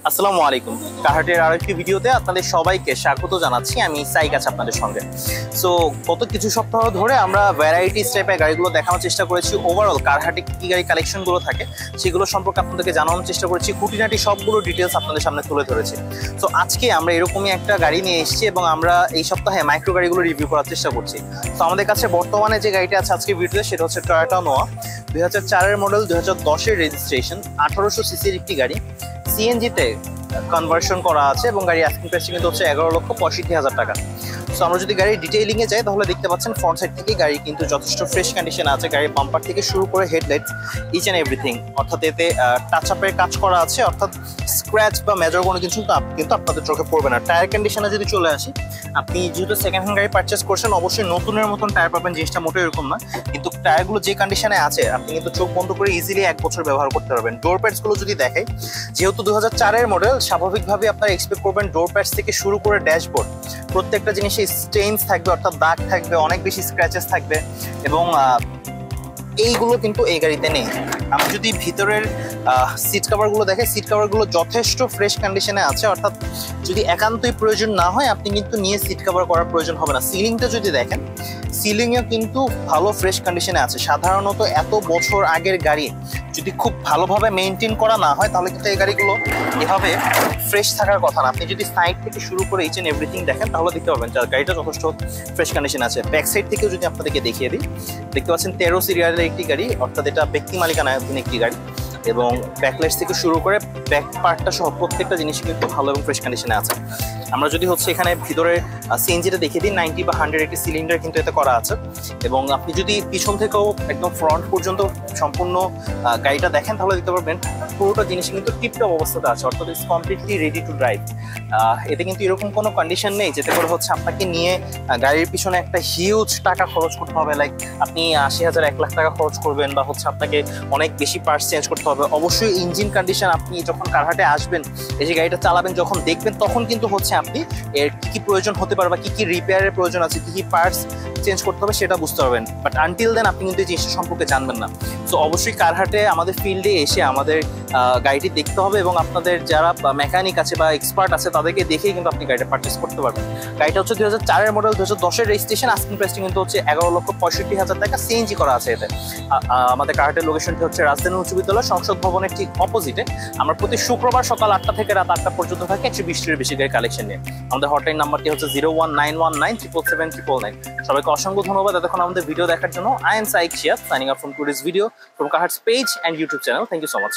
আসসালামু আলাইকুম। কাহাটের আরেকটি ভিডিওতে আপনাদের সবাইকে স্বাগত জানাচ্ছি। আমি সাইক আছি আপনাদের সঙ্গে। সো গত কিছু সপ্তাহ ধরে আমরা ভ্যারাইটিস টাইপের গাড়িগুলো দেখানোর চেষ্টা করেছি। ওভারঅল কারহাটে কী গাড়ি কালেকশনগুলো থাকে সেগুলো সম্পর্কে আপনাদেরকে জানানোর চেষ্টা করেছি। খুঁটিনাটি সবগুলো ডিটেলস আপনাদের সামনে তুলে ধরেছি। সো আজকে আমরা এরকমই একটা গাড়ি নিয়ে এসেছি এবং আমরা এই সপ্তাহে মাইক্রো গাড়িগুলো রিভিউ করার চেষ্টা করছি। তো আমাদের কাছে বর্তমানে যে গাড়িটা আছে আজকে ভিডিওতে সেটা হচ্ছে টয়োটা নোয়া 2004-এর মডেল, 2010-এর রেজিস্ট্রেশন, 1800 সিসির একটি গাড়ি। সিএনজিতে কনভার্সন করা আছে এবং গাড়ি আস্কিং প্রাইস কিন্তু হচ্ছে 11,65,000 টাকা। সো আমরা যদি গাড়ির ডিটেইলিংয়ে যাই তাহলে দেখতে পাচ্ছেন ফ্রন্ট সাইড থেকে গাড়ি কিন্তু যথেষ্ট ফ্রেশ কন্ডিশনে আছে। গাড়ির বাম্পার থেকে শুরু করে হেডলাইটস ইচ অ্যান্ড এভরিথিং, অর্থাৎ এতে টাচ আপের কাজ করা আছে, অর্থাৎ স্ক্র্যাচ বা মেজর কোনো কিছু কিন্তু আপনাদের চোখে পড়বে না। টায়ার কন্ডিশনে যদি চলে আসি, আপনি যেহেতু সেকেন্ড হ্যান্ড গাড়ি পারচেস করছেন অবশ্যই নতুনের মতন টায়ার পাবেন, জিনিসটা মোটেও এরকম না। কিন্তু টায়ারগুলো যে কন্ডিশনে আছে আপনি কিন্তু চোখ বন্ধ করে ইজিলি 1 বছর ব্যবহার করতে পারবেন। ডোর প্যাডসগুলো যদি দেখাই, যেহেতু 2004-এর মডেল, স্বাভাবিকভাবে আপনারা এক্সপেক্ট করবেন ডোর প্যাডস থেকে শুরু করে ড্যাশবোর্ড প্রত্যেকটা জিনিসে স্টেইনস থাকবে, অর্থাৎ দাগ থাকবে, অনেক বেশি স্ক্র্যাচেস থাকবে এবং এইগুলো কিন্তু এই গাড়িতে নেই। আমি যদি ভিতরের সিট কাভারগুলো দেখে, সিট কাভারগুলো যথেষ্ট ফ্রেশ কন্ডিশনে আছে, অর্থাৎ যদি একান্তই প্রয়োজন না হয় আপনি কিন্তু নিয়ে সিট কাভার করার প্রয়োজন হবে না। সিলিংটা যদি দেখেন, সিলিংও কিন্তু ভালো ফ্রেশ কন্ডিশনে আছে। সাধারণত এত বছর আগের গাড়ি যদি খুব ভালোভাবে মেনটেন করা না হয় তাহলে কিন্তু এই গাড়িগুলো এভাবে ফ্রেশ থাকার কথা না। আপনি যদি সাইড থেকে শুরু করে ইচ অ্যান্ড এভরিথিং দেখেন তাহলে দেখতে পাবেন যে গাড়িটা যথেষ্ট ফ্রেশ কন্ডিশনে আছে। ব্যাক সাইড থেকেও যদি আপনাদেরকে দেখিয়ে দিই, দেখতে পাচ্ছেন 13 সিরিয়ালের একটি গাড়ি, অর্থাৎ এটা ব্যক্তি মালিকানাধীন একটি গাড়ি এবং ব্যাকলাইটস থেকে শুরু করে ব্যাক পার্টটা সহ প্রত্যেকটা জিনিস কিন্তু ভালো এবং ফ্রেশ কন্ডিশনে আছে। আমরা যদি হচ্ছে এখানে ভিতরে সিএনজিটা দেখিয়ে দিই, 90 বা 100 একটি সিলিন্ডার কিন্তু এতে করা আছে এবং আপনি যদি পিছন থেকেও একদম ফ্রন্ট পর্যন্ত সম্পূর্ণ গাড়িটা দেখেন তাহলে দেখতে পারবেন পুরোটা জিনিস কিন্তু টিপটপ অবস্থাতে আছে, অর্থাৎ it's completely ready to drive. এতে কিন্তু এরকম কোনো কন্ডিশন নেই যেতে করে হচ্ছে আপনাকে নিয়ে গাড়ির পিছনে একটা হিউজ টাকা খরচ করতে হবে, লাইক আপনি 80,000 1 লাখ টাকা খরচ করবেন বা হচ্ছে আপনাকে অনেক বেশি পার্টস চেঞ্জ করতে হবে। অবশ্যই ইঞ্জিন কন্ডিশন আপনি যখন কারহাটে আসবেন, এই যে গাড়িটা চালাবেন, যখন দেখবেন তখন কিন্তু হচ্ছে আপনি এর কী কী প্রয়োজন হতে পারে বা কী কী রিপেয়ারের প্রয়োজন আছে, কী কী পার্টস চেঞ্জ করতে হবে সেটা বুঝতে পারবেন। বাট আনটিল দেন আপনি কিন্তু এই জিনিসটা সম্পর্কে জানবেন না। সো অবশ্যই কারহাটে আমাদের ফিল্ডে এসে আমাদের গাড়িটি দেখতে হবে এবং আপনাদের যারা মেকানিক আছে বা এক্সপার্ট আছে তাদেরকে দেখেই কিন্তু আপনি গাড়িটা পারচেস করতে পারবেন। গাড়িটা হচ্ছে 2004-এর মডেল, 2010-এর রেজিস্ট্রেশন, আস্কিং প্রাইসটি কিন্তু হচ্ছে 11,65,000 টাকা। সিএনজি করা আছে এতে। আমাদের কারহাটের লোকেশনটি হচ্ছে রাজধানী উচ্চ বিদ্যালয় সংসদ ভবনের ঠিক অপোজিটে। আমরা প্রতি শুক্রবার সকাল 8টা থেকে রাত 8টা পর্যন্ত থাকি 120-টির বেশি গাড়ি কালেকশন নিয়ে। আমাদের হটলাইন নাম্বারটি হচ্ছে 01919 সবাইকে অসংখ্য ধন্যবাদ এতক্ষণ আমাদের ভিডিও দেখার জন্য। I am Saik Shiab, signing up from today's video from কাহাটস page and YouTube channel. Thank you so much.